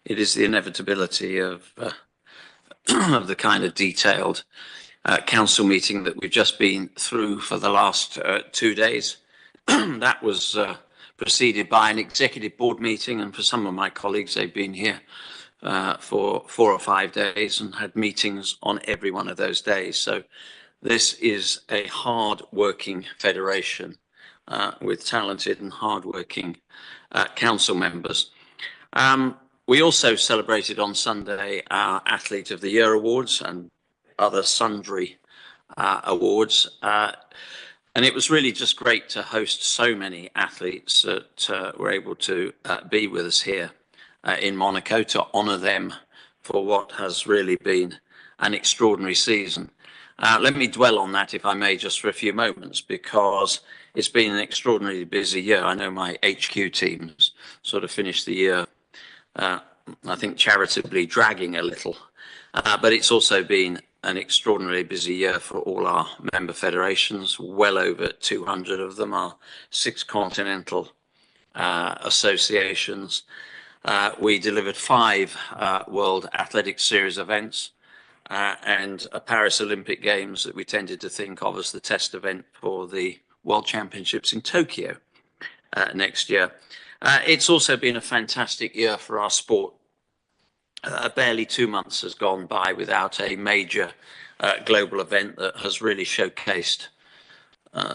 It is the inevitability of of the kind of detailed council meeting that we've just been through for the last 2 days. That was preceded by an executive board meeting, and for some of my colleagues, they've been here for 4 or 5 days and had meetings on every one of those days. So this is a hard-working federation with talented and hard-working council members. We also celebrated on Sunday our Athlete of the Year awards and other sundry awards. And it was really just great to host so many athletes that were able to be with us here in Monaco to honour them for what has really been an extraordinary season. Let me dwell on that, if I may, just for a few moments, because it's been an extraordinarily busy year. I know my HQ teams sort of finished the year I think charitably dragging a little, but it's also been an extraordinarily busy year for all our member federations. Well over 200 of them are 6 continental associations. We delivered 5 World Athletics Series events and a Paris Olympic Games that we tended to think of as the test event for the World Championships in Tokyo next year. It's also been a fantastic year for our sport. Barely 2 months has gone by without a major global event that has really showcased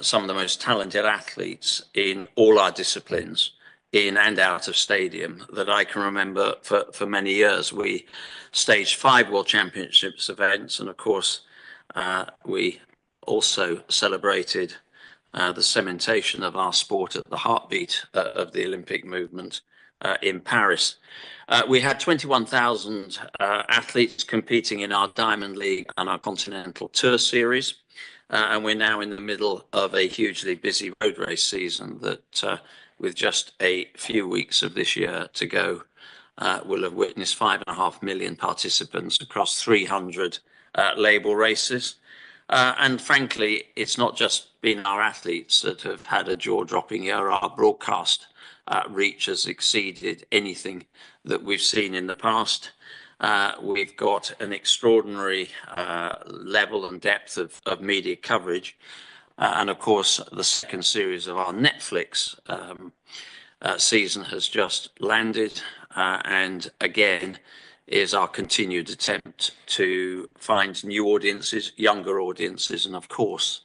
some of the most talented athletes in all our disciplines, in and out of stadium, that I can remember for many years. We staged 5 World Championships events, and of course, we also celebrated the cementation of our sport at the heartbeat of the Olympic movement in Paris. We had 21,000 athletes competing in our Diamond League and our Continental Tour series. And we're now in the middle of a hugely busy road race season that, with just a few weeks of this year to go, will have witnessed 5.5 million participants across 300 label races. And frankly, it's not just been our athletes that have had a jaw-dropping year. Our broadcast reach has exceeded anything that we've seen in the past. We've got an extraordinary level and depth of media coverage. And of course, the second series of our Netflix season has just landed. And again, is our continued attempt to find new audiences, younger audiences, and of course,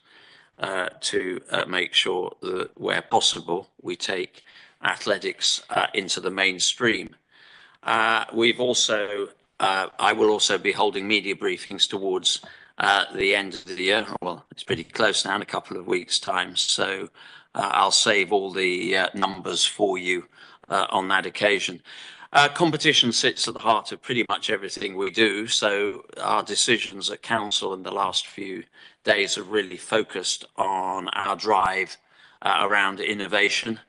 to make sure that where possible, we take athletics into the mainstream. We've also, I will also be holding media briefings towards the end of the year. Well, it's pretty close now, in a couple of weeks' time. So I'll save all the numbers for you on that occasion. Competition sits at the heart of pretty much everything we do. So our decisions at council in the last few days have really focused on our drive around innovation.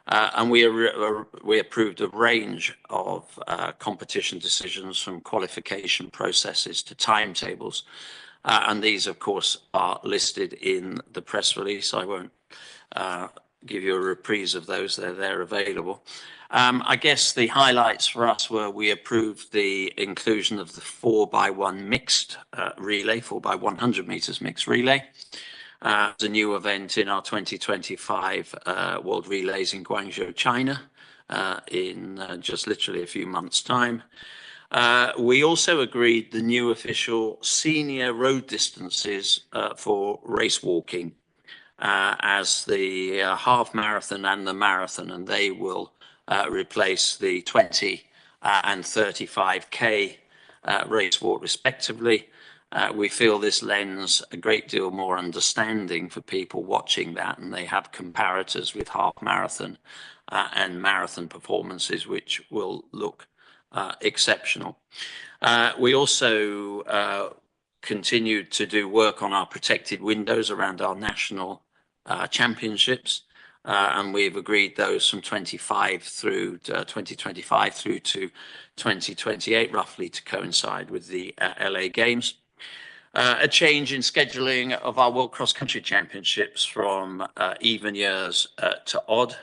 And we approved a range of competition decisions, from qualification processes to timetables. And these, of course, are listed in the press release. I won't give you a reprise of those. They're available. I guess the highlights for us were we approved the inclusion of the 4x1 mixed relay, 4x100 meters mixed relay. It's a new event in our 2025 World Relays in Guangzhou, China, in just literally a few months' time. We also agreed the new official senior road distances for race walking as the half marathon and the marathon, and they will replace the 20 and 35K race walk respectively. We feel this lends a great deal more understanding for people watching that, and they have comparators with half marathon and marathon performances, which will look exceptional. We also continued to do work on our protected windows around our national championships. And we've agreed those from 2025 through to 2028, roughly, to coincide with the LA Games. A change in scheduling of our World Cross Country Championships from even years to odd.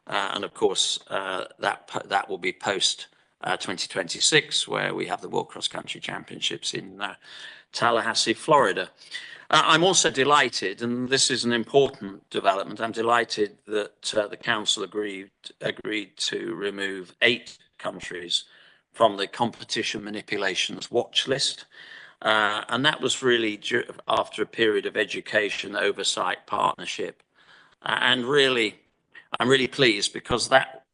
And of course, that will be post 2026, where we have the World Cross Country Championships in Tallahassee, Florida. I'm also delighted, and this is an important development, I'm delighted that the Council agreed to remove 8 countries from the competition manipulations watch list. And that was really after a period of education, oversight, partnership. And really, I'm really pleased because that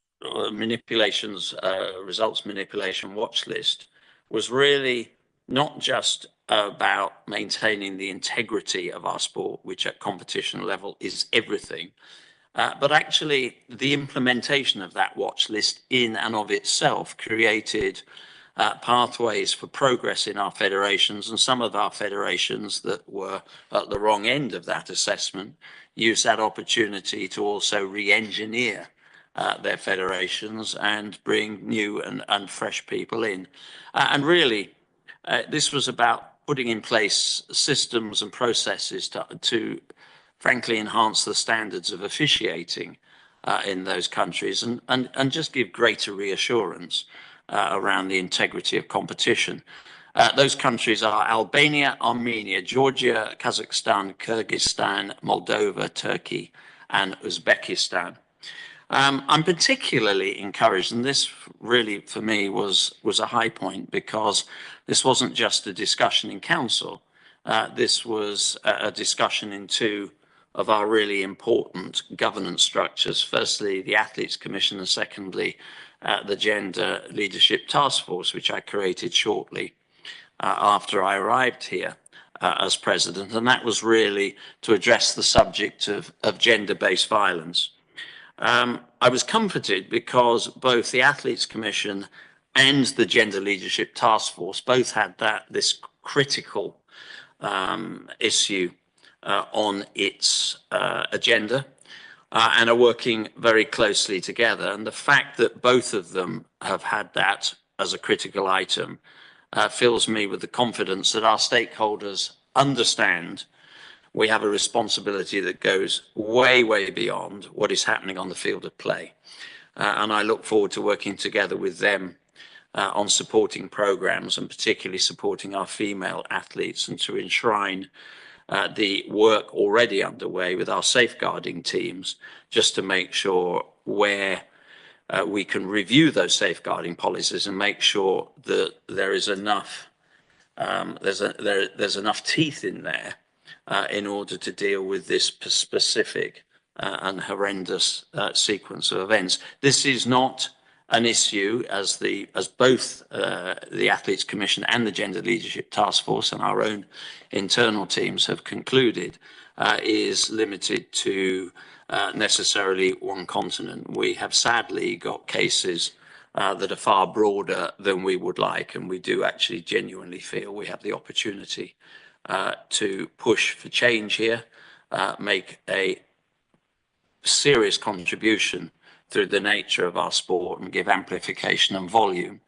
results manipulation watch list was really not just about maintaining the integrity of our sport, which at competition level is everything, but actually the implementation of that watch list in and of itself created pathways for progress in our federations, and some of our federations that were at the wrong end of that assessment used that opportunity to also re-engineer their federations and bring new and fresh people in. And really, this was about putting in place systems and processes to frankly enhance the standards of officiating in those countries and just give greater reassurance around the integrity of competition. Those countries are Albania, Armenia, Georgia, Kazakhstan, Kyrgyzstan, Moldova, Turkey, and Uzbekistan. I'm particularly encouraged, and this really for me was a high point, because this wasn't just a discussion in council. This was a discussion in 2 of our really important governance structures. Firstly, the Athletes Commission, and secondly, the Gender Leadership Task Force, which I created shortly after I arrived here as president. And that was really to address the subject of gender-based violence. I was comforted because both the Athletes Commission and the Gender Leadership Task Force both had this critical issue on its agenda and are working very closely together. And the fact that both of them have had that as a critical item fills me with the confidence that our stakeholders understand we have a responsibility that goes way, way beyond what is happening on the field of play. And I look forward to working together with them on supporting programs, and particularly supporting our female athletes, and to enshrine the work already underway with our safeguarding teams, just to make sure where we can review those safeguarding policies and make sure that there is enough, there's enough teeth in there in order to deal with this specific and horrendous sequence of events. This is not an issue, as both the Athletes Commission and the Gender Leadership Task Force and our own internal teams have concluded, is limited to necessarily one continent. We have sadly got cases that are far broader than we would like, and we do actually genuinely feel we have the opportunity to push for change here, make a serious contribution through the nature of our sport, and give amplification and volume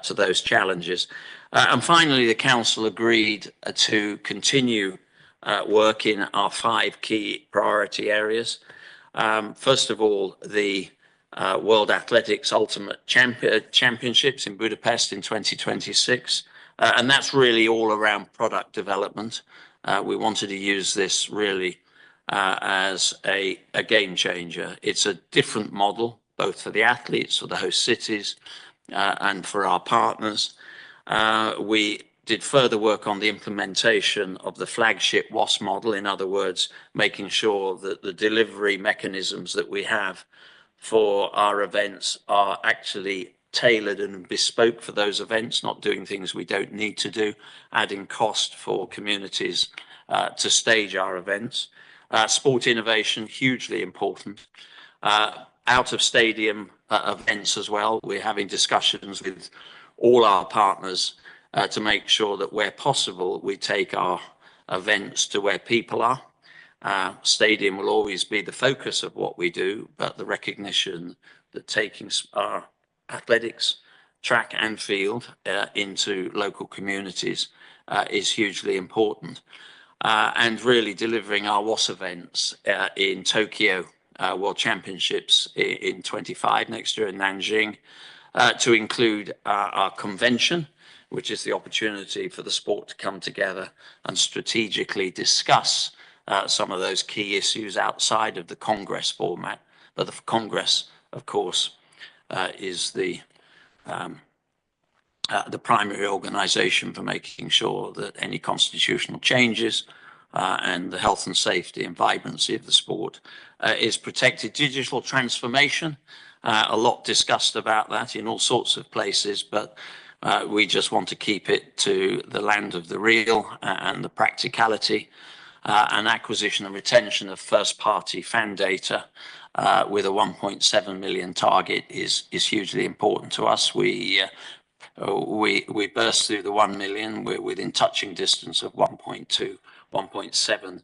to those challenges. And finally, the Council agreed to continue work in our 5 key priority areas. First of all, the World Athletics Ultimate Championships in Budapest in 2026. And that's really all around product development. We wanted to use this really as a game changer. It's a different model, both for the athletes, for the host cities, and for our partners. We did further work on the implementation of the flagship WAS model. In other words, making sure that the delivery mechanisms that we have for our events are actually tailored and bespoke for those events, not doing things we don't need to do, adding cost for communities to stage our events. Sport innovation, hugely important. Out of stadium events as well. We're having discussions with all our partners to make sure that where possible, we take our events to where people are. Stadium will always be the focus of what we do, but the recognition that taking our athletics, track and field into local communities is hugely important. And really delivering our WAS events in Tokyo World Championships in 25 next year in Nanjing, to include our convention, which is the opportunity for the sport to come together and strategically discuss some of those key issues outside of the Congress format. But the Congress, of course, is the primary organization for making sure that any constitutional changes and the health and safety and vibrancy of the sport is protected. Digital transformation, a lot discussed about that in all sorts of places, but we just want to keep it to the land of the real and the practicality. And acquisition and retention of first-party fan data with a 1.7 million target is hugely important to us. We burst through the 1 million. We're within touching distance of 1.2, 1.7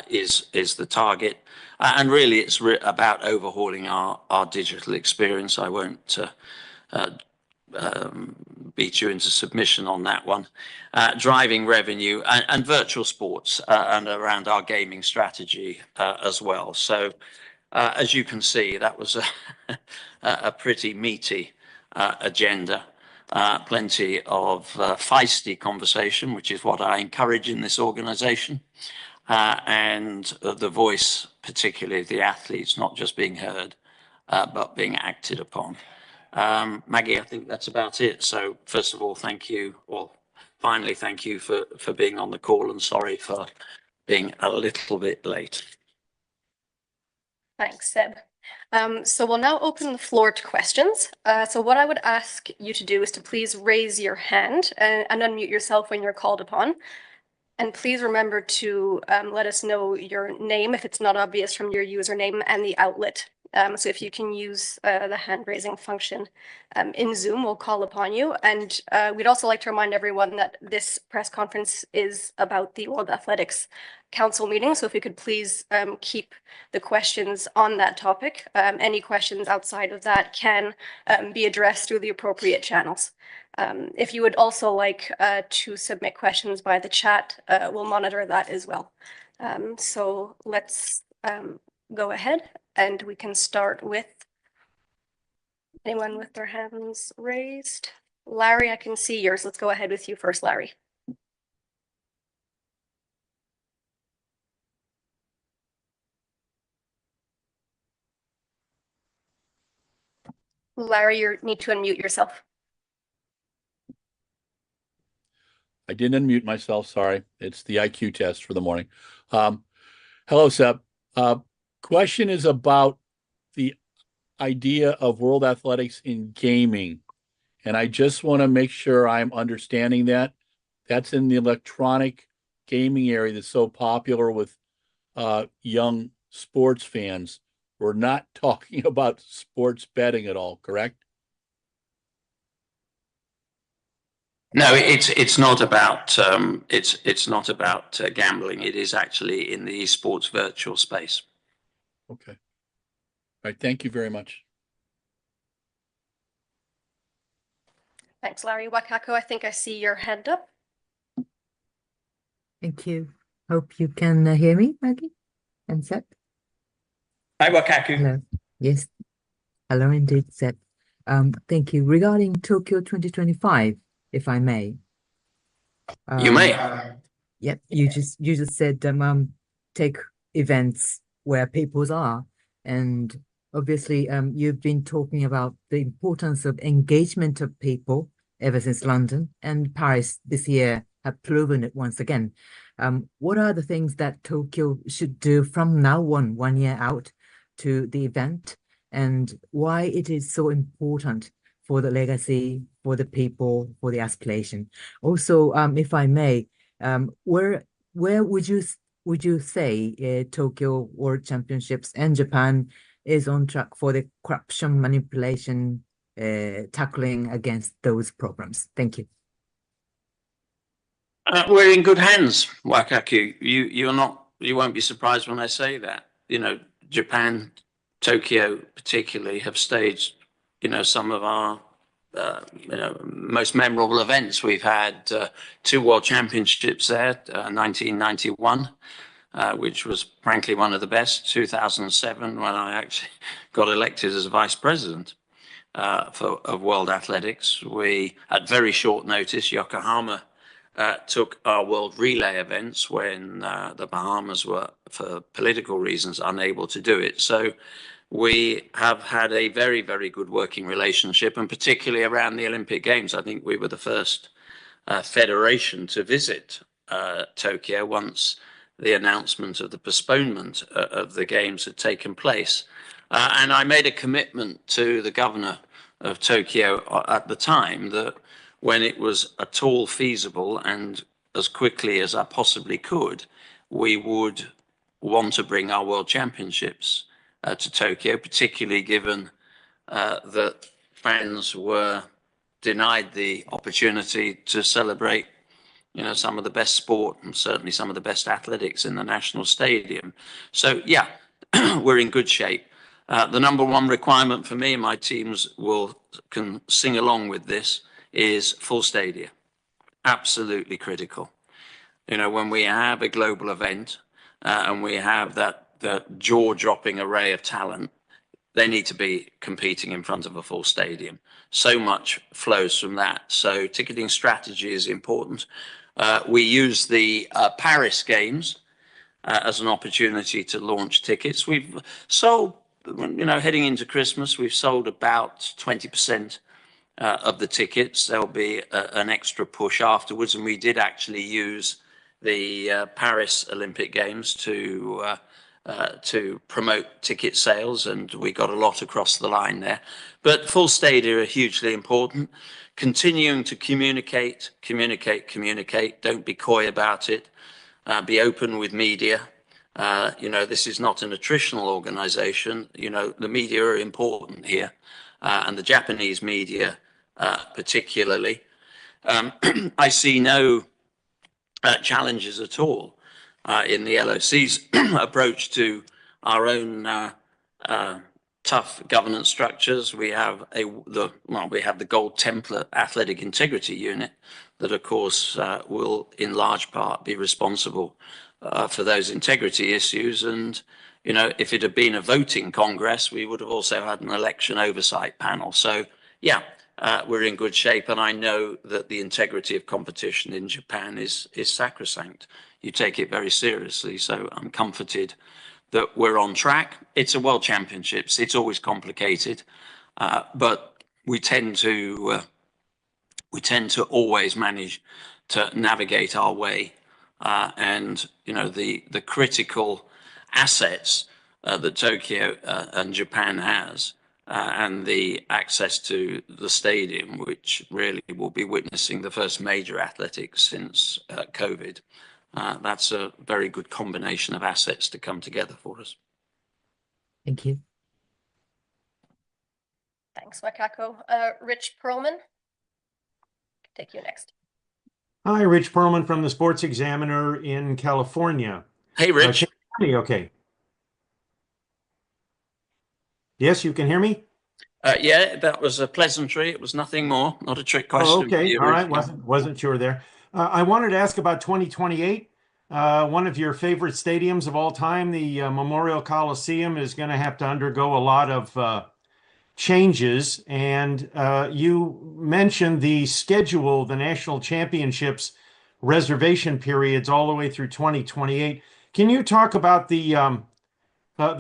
is the target. And really, it's about overhauling our digital experience. I won't beat you into submission on that one. Driving revenue and virtual sports and around our gaming strategy as well. So as you can see, that was a pretty meaty agenda. Plenty of feisty conversation, which is what I encourage in this organization. And the voice, particularly of the athletes, not just being heard, but being acted upon. Maggie, I think that's about it. So first of all, thank you. Well, finally, thank you for being on the call, and sorry for being a little bit late. Thanks, Seb. So we'll now open the floor to questions. So what I would ask you to do is to please raise your hand and unmute yourself when you're called upon. And please remember to let us know your name if it's not obvious from your username and the outlet. So if you can use the hand raising function in Zoom, we'll call upon you. And we'd also like to remind everyone that this press conference is about the World Athletics Council meeting. So if you could please keep the questions on that topic. Any questions outside of that can be addressed through the appropriate channels. If you would also like to submit questions by the chat, we'll monitor that as well. So let's go ahead and we can start with anyone with their hands raised. Larry, I can see yours. Let's go ahead with you first, Larry. Larry, you need to unmute yourself. I didn't unmute myself, sorry. It's the IQ test for the morning. Hello, Seb. Question is about the idea of World Athletics in gaming. And I just want to make sure I'm understanding that. That's in the electronic gaming area that's so popular with young sports fans. We're not talking about sports betting at all, correct? No, it's not about it's not about gambling. It is actually in the esports virtual space. Okay. All right. Thank you very much. Thanks, Larry. Wakako, I think I see your hand up. Thank you. Hope you can hear me, Maggie and Seb. Hi, Wakaku. Hello. Yes. Hello, indeed, Seb. Thank you. Regarding Tokyo 2025, if I may. You may. Yep. You just said take events where people are, and obviously you've been talking about the importance of engagement of people ever since London, and Paris this year have proven it once again. What are the things that Tokyo should do from now on, 1 year out, to the event, and why it is so important for the legacy, for the people, for the aspiration? Also, if I may, where would you say Tokyo World Championships and Japan is on track for the corruption, manipulation, tackling against those programs? Thank you. We're in good hands, Wakaku. You won't be surprised when I say that. You know, Japan, Tokyo particularly, have staged, some of our most memorable events. We've had 2 World Championships there, 1991, which was frankly one of the best, 2007 when I actually got elected as vice president. of World Athletics. We, at very short notice, Yokohama took our World Relay events when the Bahamas were, for political reasons, unable to do it. So we have had a very, very good working relationship, and particularly around the Olympic Games. I think we were the first federation to visit Tokyo once the announcement of the postponement of the Games had taken place. And I made a commitment to the governor of Tokyo at the time that when it was at all feasible and as quickly as I possibly could, we would want to bring our World Championships to Tokyo, particularly given that fans were denied the opportunity to celebrate, some of the best sport and certainly some of the best athletics in the national stadium. So yeah, we're in good shape. The number one requirement for me and my teams can sing along with this is full stadia. Absolutely critical. When we have a global event and we have that jaw-dropping array of talent, they need to be competing in front of a full stadium. So much flows from that. So ticketing strategy is important. We use the Paris Games as an opportunity to launch tickets. We've sold, heading into Christmas, we've sold about 20% of the tickets. There'll be an extra push afterwards. And we did actually use the Paris Olympic Games to promote ticket sales, and we got a lot across the line there. But full stadia are hugely important. Continuing to communicate. Don't be coy about it. Be open with media. This is not an attritional organization. The media are important here, and the Japanese media particularly. I see no challenges at all in the LOC's approach to our own tough governance structures. We have the Gold Templar Athletic Integrity Unit that, of course, will in large part be responsible for those integrity issues. And, if it had been a voting Congress, we would have also had an election oversight panel. So, yeah, we're in good shape. And I know that the integrity of competition in Japan is sacrosanct. You take it very seriously. So I'm comforted that we're on track. It's a World Championships. It's always complicated, but we tend to always manage to navigate our way. And the critical assets that Tokyo and Japan has, and the access to the stadium, which really will be witnessing the first major athletics since COVID. That's a very good combination of assets to come together for us. Thank you. Thanks, Wakako. Rich Perlman, take you next. Hi, Rich Perlman from the Sports Examiner in California. Hey, Rich. Can you hear me okay? Yes, you can hear me? Yeah, that was a pleasantry. It was nothing more, not a trick question. Oh, okay, all right, wasn't sure there. I wanted to ask about 2028. One of your favorite stadiums of all time, the Memorial Coliseum, is going to have to undergo a lot of changes. And you mentioned the schedule, the national championships reservation periods all the way through 2028. Can you talk about the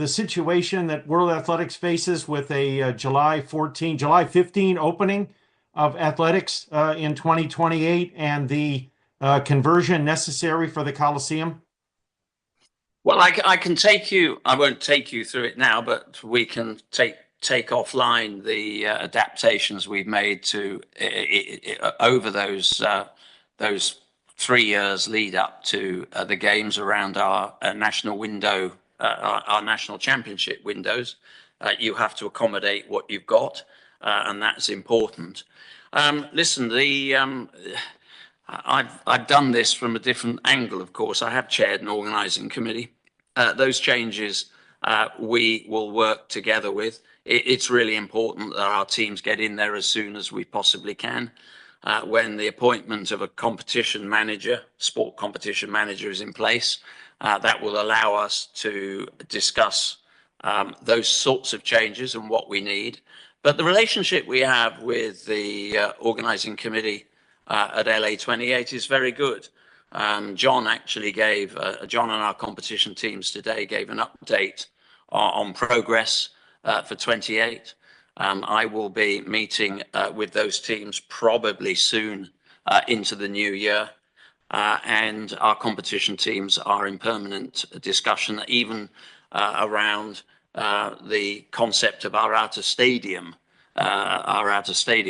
situation that World Athletics faces with a July 15 opening of athletics in 2028 and the conversion necessary for the Coliseum? Well, I can take you, I won't take you through it now, but we can take offline the adaptations we've made to over those 3 years lead up to the games around our national window, our national championship windows. You have to accommodate what you've got, and that's important. Listen, I've done this from a different angle, of course. I have chaired an organizing committee. Those changes we will work together with. It's really important that our teams get in there as soon as we possibly can. When the appointment of a competition manager, sport competition manager, is in place, that will allow us to discuss those sorts of changes and what we need. But the relationship we have with the organizing committee at LA 28 is very good. John actually gave, John and our competition teams today gave an update on progress for 28. I will be meeting with those teams probably soon into the new year. And our competition teams are in permanent discussion, even around the concept of our outer stadium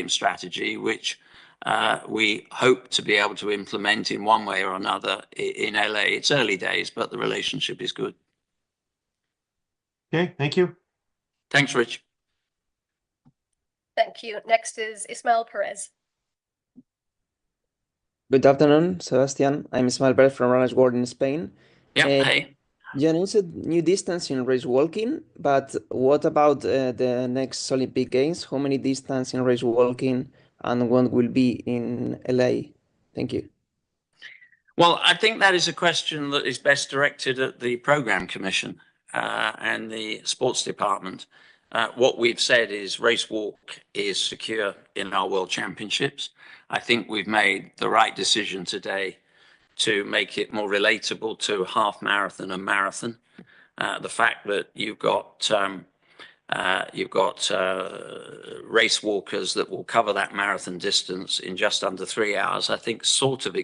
strategy, which we hope to be able to implement in one way or another in LA. It's early days, but the relationship is good. Okay, thank you. Thanks, Rich. Thank you. Next is Ismael Perez. Good afternoon, Sebastian. I'm Ismael Perez from Runners World in Spain. Yeah, hey. You announced new distance in race walking, but what about the next Olympic Games? How many distance in race walking and what will be in LA? Thank you. Well, I think that is a question that is best directed at the Programme Commission and the Sports Department. What we've said is race walk is secure in our World Championships. I think we've made the right decision today to make it more relatable to half marathon and marathon. The fact that you've got race walkers that will cover that marathon distance in just under 3 hours, I think sort of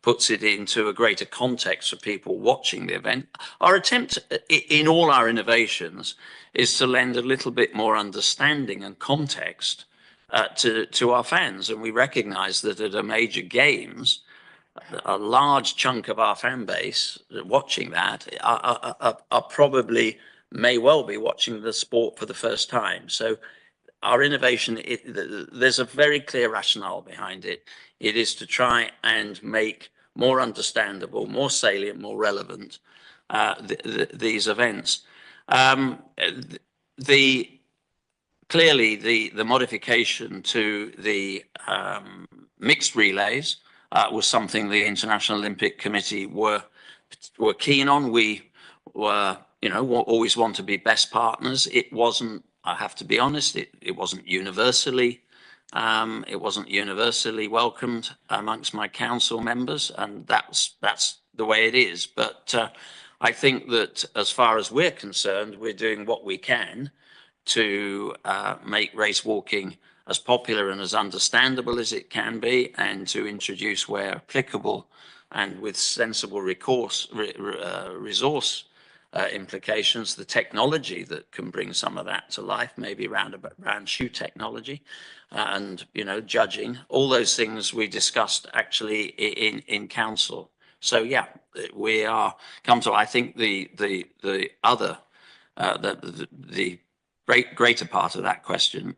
puts it into a greater context for people watching the event. Our attempt in all our innovations is to lend a little bit more understanding and context to our fans. And we recognize that at a major games, a large chunk of our fan base watching that are probably may well be watching the sport for the first time. So our innovation, there's a very clear rationale behind it. It is to try and make more understandable, more salient, more relevant these events. Clearly, the modification to the mixed relays was something the International Olympic Committee were keen on. We were, always want to be best partners. It wasn't, I have to be honest, it wasn't universally welcomed amongst my council members, and that's the way it is. But I think that as far as we're concerned, we're doing what we can to make race walking as popular and as understandable as it can be, and to introduce where applicable and with sensible resource implications, the technology that can bring some of that to life, maybe around shoe technology and, judging, all those things we discussed actually in council. So yeah, we are come to, I think the greater part of that question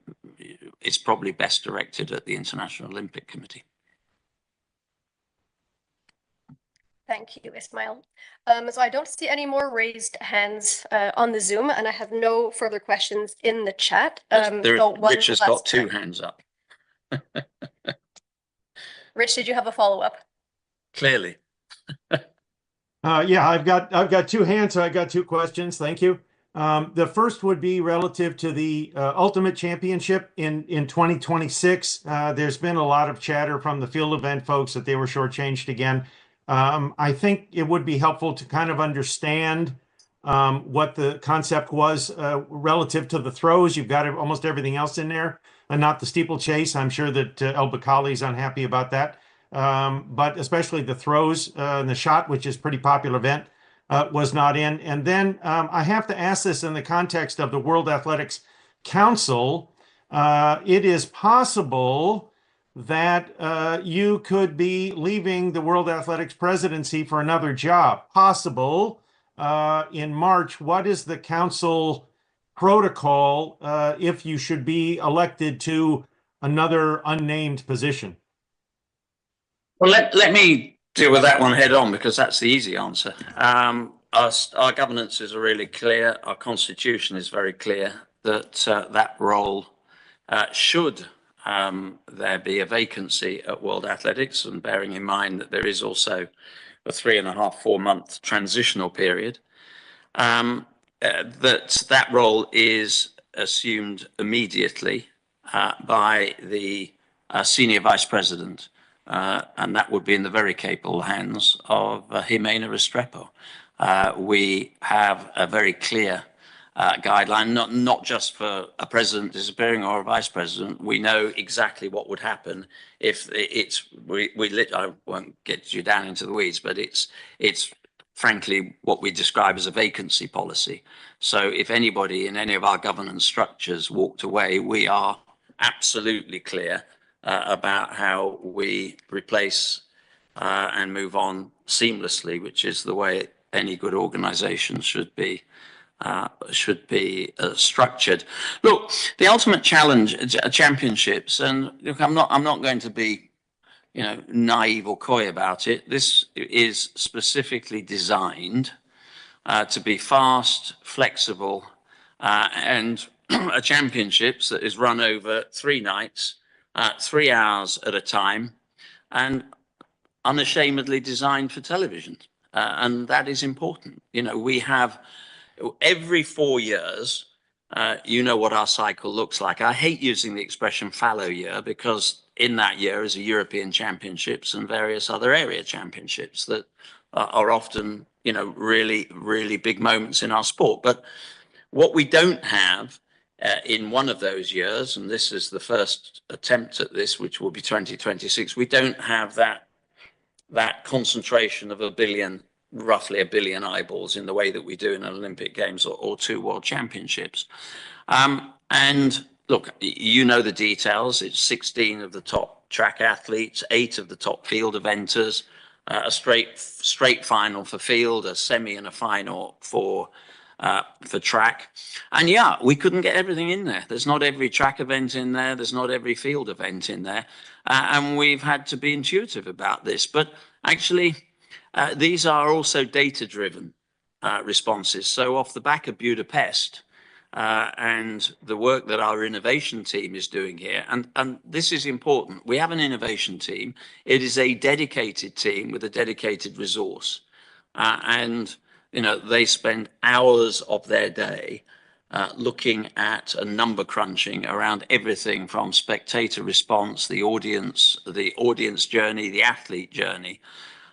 is probably best directed at the International Olympic Committee. Thank you, Ismael. So I don't see any more raised hands on the Zoom, and I have no further questions in the chat. Rich has got 2 hands up. Rich, did you have a follow-up? Clearly. Yeah, I've got 2 hands, so I got 2 questions. Thank you. The first would be relative to the Ultimate Championship in 2026. There's been a lot of chatter from the field event folks that they were shortchanged again. I think it would be helpful to kind of understand what the concept was relative to the throws. You've got almost everything else in there, and not the steeplechase. I'm sure that El Bakali is unhappy about that. But especially the throws and the shot, which is a pretty popular event, was not in. And then I have to ask this in the context of the World Athletics Council. It is possible that you could be leaving the World Athletics presidency for another job. Possible in March. What is the council protocol if you should be elected to another unnamed position? Well, let me deal with that one head on, because that's the easy answer. Our governances are really clear. Our constitution is very clear that that role should there be a vacancy at World Athletics, and bearing in mind that there is also a 3.5-4 month transitional period, that role is assumed immediately by the senior vice president, and that would be in the very capable hands of Jimena Restrepo. We have a very clear guideline, not just for a president disappearing or a vice president. We know exactly what would happen if I won't get you down into the weeds, but it's frankly what we describe as a vacancy policy. So if anybody in any of our governance structures walked away, we are absolutely clear about how we replace and move on seamlessly, which is the way any good organization should be structured. Look, the ultimate challenge, championships, and look, I'm not going to be, naive or coy about it. This is specifically designed to be fast, flexible, and a championships that is run over 3 nights, 3 hours at a time, and unashamedly designed for television. And that is important. We have every 4 years, what our cycle looks like. I hate using the expression fallow year, because in that year is a European Championships and various other area championships that are often, really, really big moments in our sport. But what we don't have in one of those years, and this is the first attempt at this, which will be 2026, we don't have that concentration of roughly a billion eyeballs in the way that we do in an Olympic Games or 2 World Championships. And look, the details. It's 16 of the top track athletes, 8 of the top field eventers, a straight final for field, a semi and a final for track. And yeah, we couldn't get everything in there. There's not every track event in there. There's not every field event in there. And we've had to be intuitive about this. But actually, these are also data-driven responses. So off the back of Budapest and the work that our innovation team is doing here, and this is important, we have an innovation team. It is a dedicated team with a dedicated resource. And they spend hours of their day looking at a number crunching around everything from spectator response, the audience journey, the athlete journey.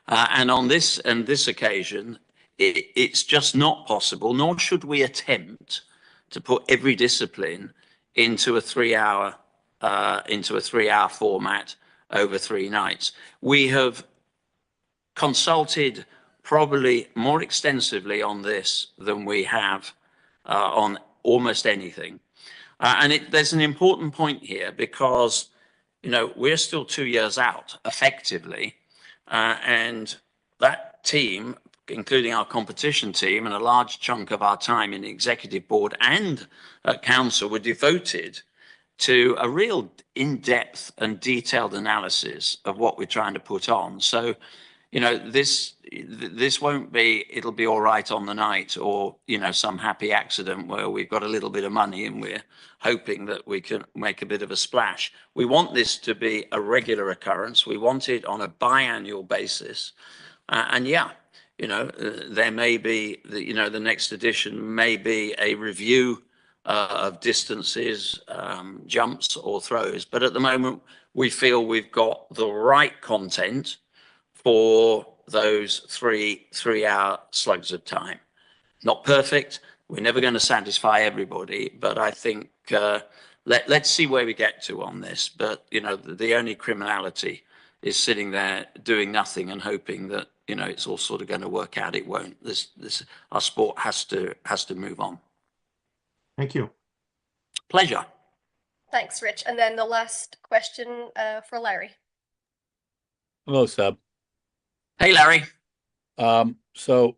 And on this occasion, it's just not possible, nor should we attempt to put every discipline into a 3-hour format over 3 nights. We have consulted probably more extensively on this than we have on almost anything. And there's an important point here, because, we're still 2 years out effectively. And that team, including our competition team, and a large chunk of our time in the executive board and at council, were devoted to a real in-depth and detailed analysis of what we're trying to put on. So, this won't be, it'll be all right on the night, or, some happy accident where we've got a little bit of money and we're hoping that we can make a bit of a splash. We want this to be a regular occurrence. We want it on a biannual basis. And yeah, there may be, the next edition may be a review of distances, jumps or throws. But at the moment, we feel we've got the right content for those 3-hour slugs of time. Not perfect. We're never going to satisfy everybody, but I think let's see where we get to on this. But the only criminality is sitting there doing nothing and hoping that it's all sort of going to work out. It won't. Our sport has to move on. Thank you. Pleasure. Thanks, Rich. And then the last question for Larry. Hello, Seb. Hey, Larry. So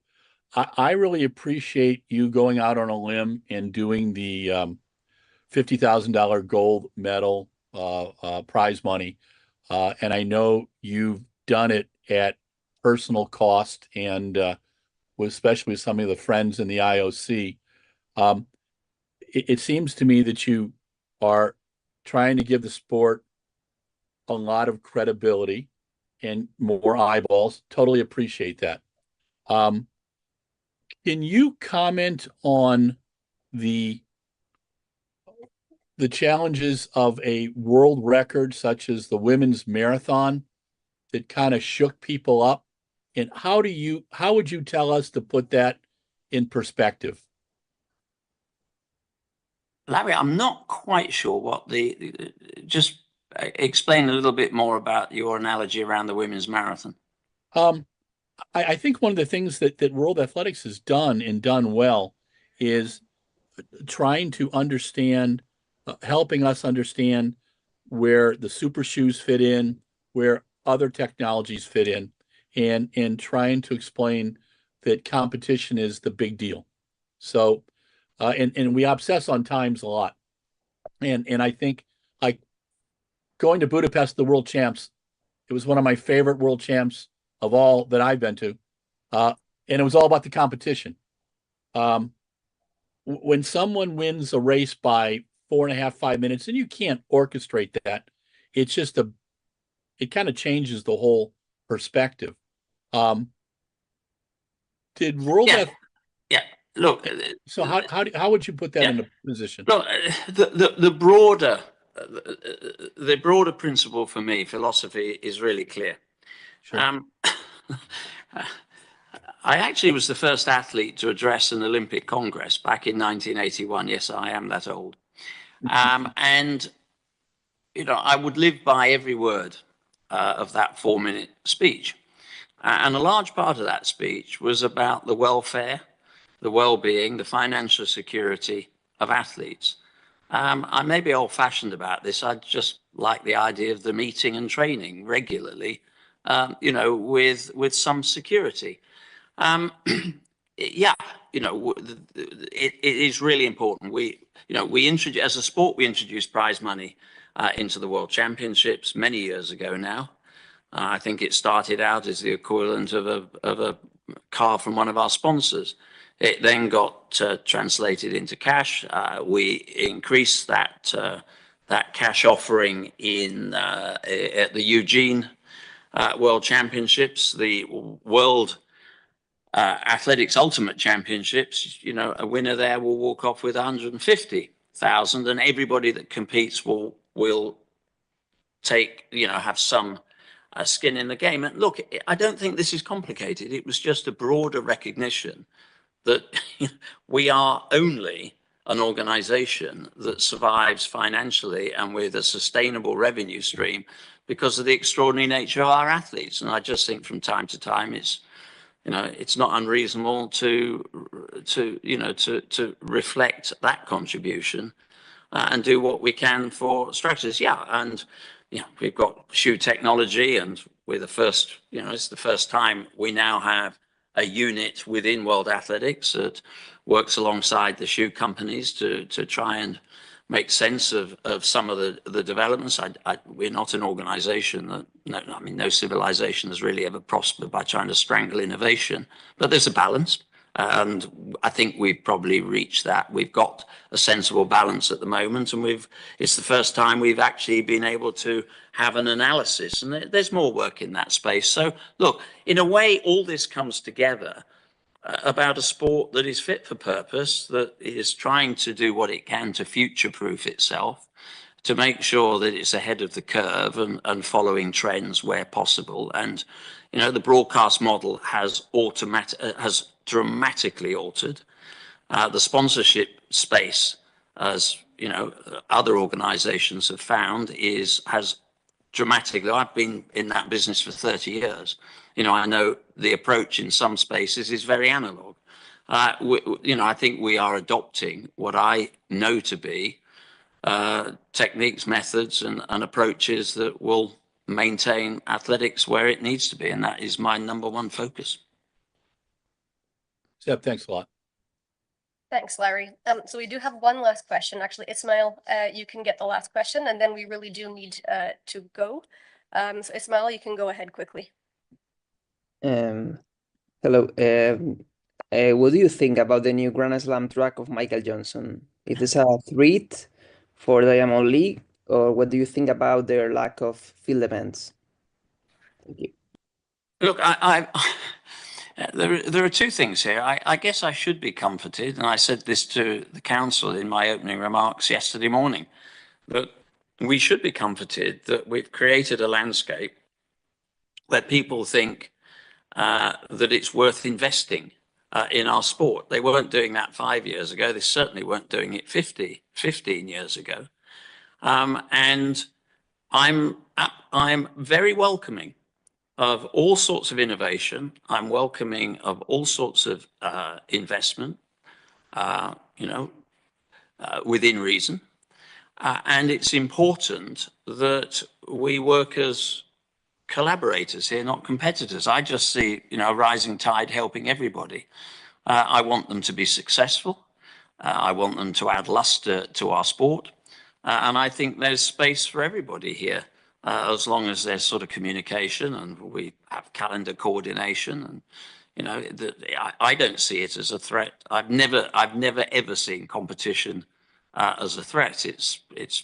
I really appreciate you going out on a limb and doing the $50,000 gold medal prize money. And I know you've done it at personal cost, and especially with some of the friends in the IOC. It seems to me that you are trying to give the sport a lot of credibility and more eyeballs. Totally appreciate that. Can you comment on the the challenges of a world record, such as the women's marathon, that kind of shook people up? And how would you tell us to put that in perspective? Larry, I'm not quite sure what just explain a little bit more about your analogy around the women's marathon. I think one of the things that World Athletics has done and done well is trying to understand, helping us understand where the super shoes fit in, where other technologies fit in, and trying to explain that competition is the big deal. So, and we obsess on times a lot. And I think, like, going to Budapest, the world champs, it was one of my favorite world champs of all that I've been to. And it was all about the competition. When someone wins a race by 4.5, 5 minutes, and you can't orchestrate that, it's just it kind of changes the whole perspective. Did World Yeah, look. So how would you put that in a position? Look, the broader principle for me, philosophy, is really clear. Sure. I actually was the first athlete to address an Olympic Congress back in 1981. Yes, I am that old. And, I would live by every word of that 4-minute speech. And a large part of that speech was about the welfare, the well-being, the financial security of athletes. I may be old-fashioned about this. I just like the idea of them eating and training regularly, with some security. Yeah, it is really important. We introduced, as a sport, we introduced prize money into the World Championships many years ago now. I think it started out as the equivalent of a car from one of our sponsors. It then got translated into cash. We increased that cash offering at the Eugene World Championships, the World Athletics Ultimate Championships. A winner there will walk off with 150,000, and everybody that competes will take, have some skin in the game. And look, I don't think this is complicated. It was just a broader recognition that we are only an organization that survives financially and with a sustainable revenue stream because of the extraordinary nature of our athletes. And I just think from time to time, it's not unreasonable to reflect that contribution and do what we can for structures. Yeah, and we've got shoe technology, and we're the first. It's the first time we now have a unit within World Athletics that works alongside the shoe companies to try and make sense of some of the developments. We're not an organization that, no civilization has really ever prospered by trying to strangle innovation, but there's a balance. And I think we've probably reached that. We've got a sensible balance at the moment, and it's the first time we've actually been able to have an analysis, and there's more work in that space. So look, in a way, all this comes together about a sport that is fit for purpose, that is trying to do what it can to future-proof itself, to make sure that it's ahead of the curve and following trends where possible. And the broadcast model has dramatically altered. The sponsorship space, as other organizations have found, has dramatically. I've been in that business for 30 years. I know the approach in some spaces is very analog. I think we are adopting what I know to be techniques, methods, and approaches that will maintain athletics where it needs to be, and that is my number one focus. Seb, thanks a lot. Thanks, Larry. So we do have one last question. Actually, Ismail, you can get the last question, and then we really do need to go. So Ismail, you can go ahead quickly. Hello. What do you think about the new Grand Slam track of Michael Johnson? Is this a threat for the Diamond League, or what do you think about their lack of field events? Thank you. Look, there are two things here. I guess I should be comforted, and I said this to the council in my opening remarks yesterday morning. that we should be comforted that we've created a landscape where people think that it's worth investing in our sport. They weren't doing that 5 years ago. They certainly weren't doing it 15 years ago. And I'm very welcoming of all sorts of innovation. I'm welcoming of all sorts of investment, within reason. And it's important that we work as collaborators here, not competitors. I just see, a rising tide helping everybody. I want them to be successful. I want them to add luster to our sport. And I think there's space for everybody here, as long as there's sort of communication and we have calendar coordination. And, I don't see it as a threat. I've never ever seen competition as a threat. It's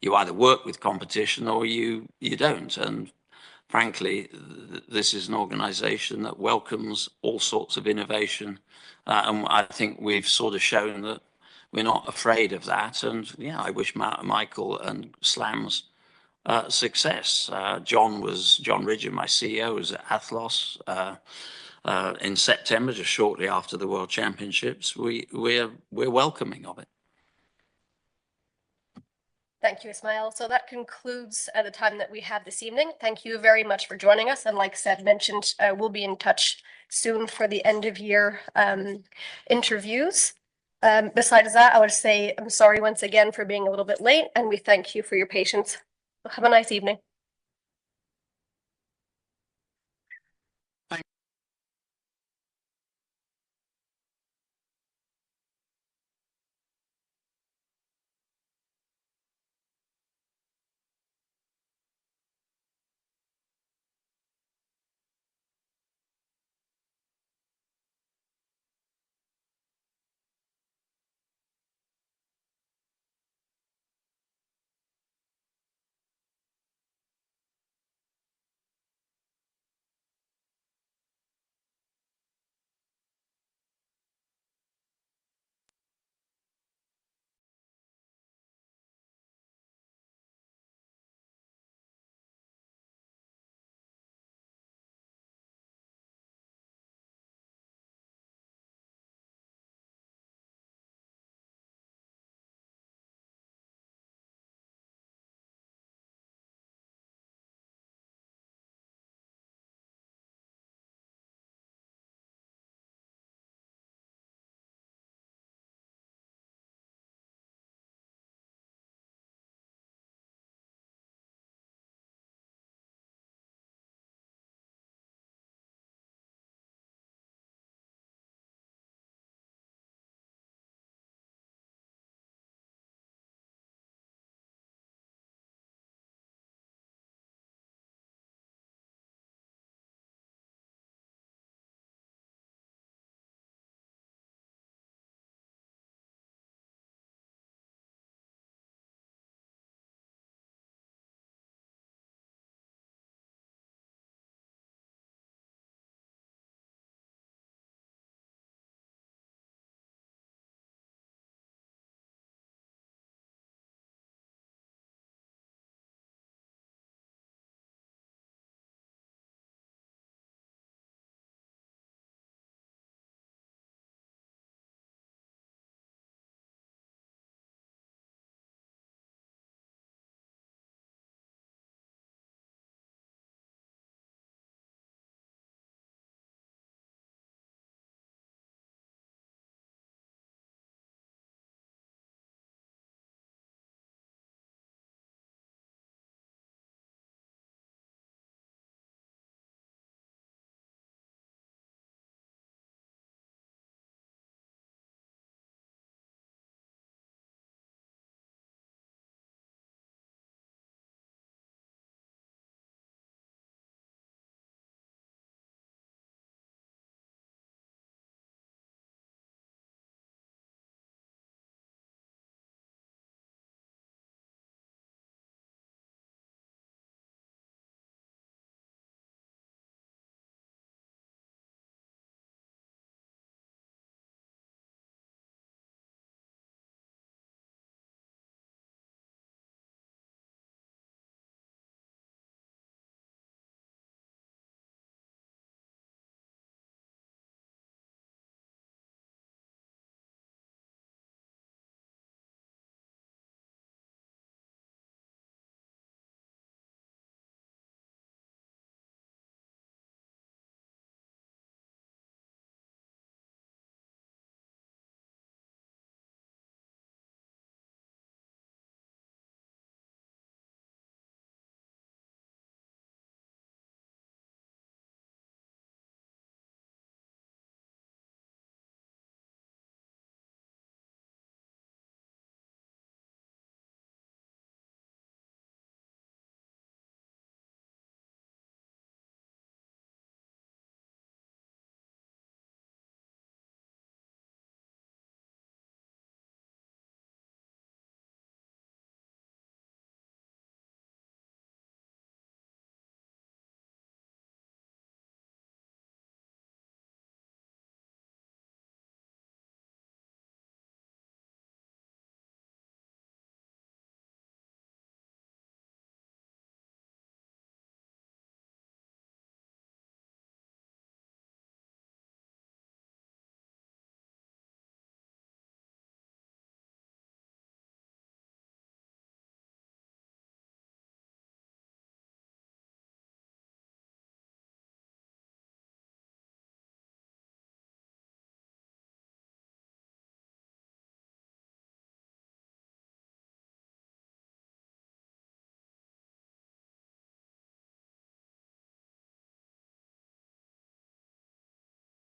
you either work with competition or you don't. And frankly, this is an organization that welcomes all sorts of innovation. And I think we've sort of shown that we're not afraid of that. And yeah, I wish Michael and Slam's success. John Ridgen, my CEO, was at Athlos in September, just shortly after the World Championships. We're welcoming of it. Thank you, Ismail. So that concludes the time that we have this evening. Thank you very much for joining us. And like Seb mentioned, we'll be in touch soon for the end of year interviews. Besides that, I would say I'm sorry once again for being a little bit late, and we thank you for your patience. Have a nice evening.